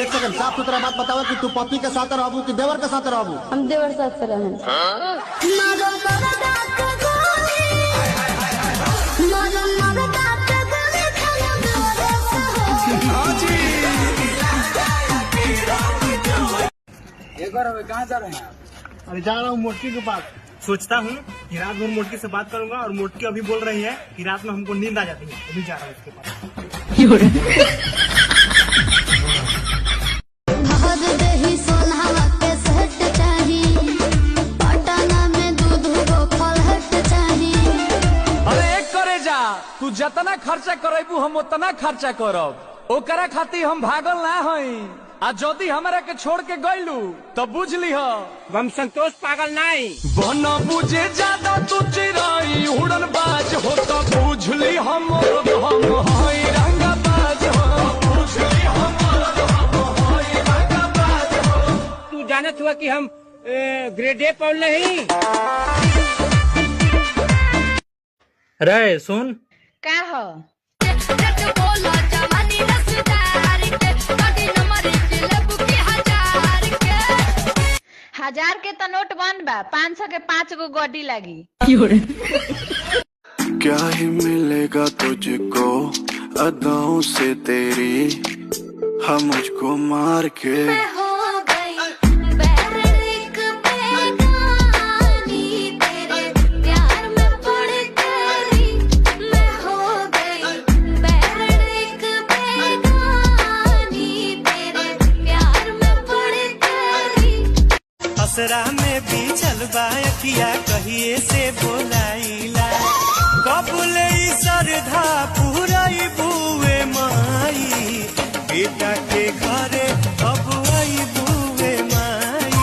एक सेकंड साफ सुथरा बात बताओ कि तू पति के साथ रहबू कि देवर के साथ रहबू? हम देवर साथ से रहें। एक बार कहाँ जा रहे हैं? अरे जा रहा हूँ मोटकी के पास। सोचता हूँ कि रात भर मोटकी से बात करूंगा और मोटकी अभी बोल रही है कि रात में हमको नींद आ जाती है, अभी जा रहा हूँ उसके पास। तू जतना खर्चा करेबू हम उतना खर्चा करब, ओकरा खातिर हम भागल ना हई। आ जदि हमरा के छोड़ के गइलू तो बुझ लीह हम संतोष पागल नहीं बन बुझे ज्यादा तू चिराई उड़न बाज हो तो बुझ ली हम हई रंगबाज हो, बुझ ली हम हई रंगबाज हो। तू जानत हुआ कि हम ग्रेड ए पढ़ नहीं। रे सुन क्या हो? हजार के तो नोट बंद बा, 500 के 5 गो गोडी लगी। क्या ही मिलेगा तुझको अदाओं से तेरी, हम मुझको मार के असरा में भी चलबा अखिया कहिए से बोलाइला, कबुले सरधा पूराई बुए माई, बेटा के घरे अब आई बुए माई।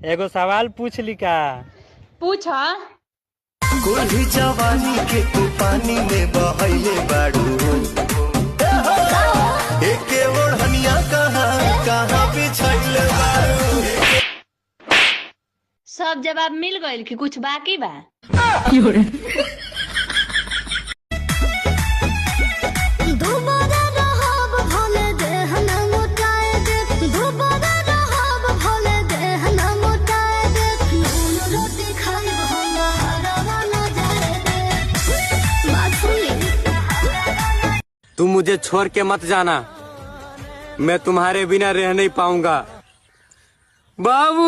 एगो सवाल पूछ ली का? पूछा। कोई जवानी के तू पानी में बहैले बाड़ू, एके ओढ़निया कहाँ बिछैले बाड़ू। सब जवाब मिल गइल कि कुछ बाकी बा? तुम मुझे छोड़ के मत जाना, मैं तुम्हारे बिना रह नहीं पाऊंगा बाबू।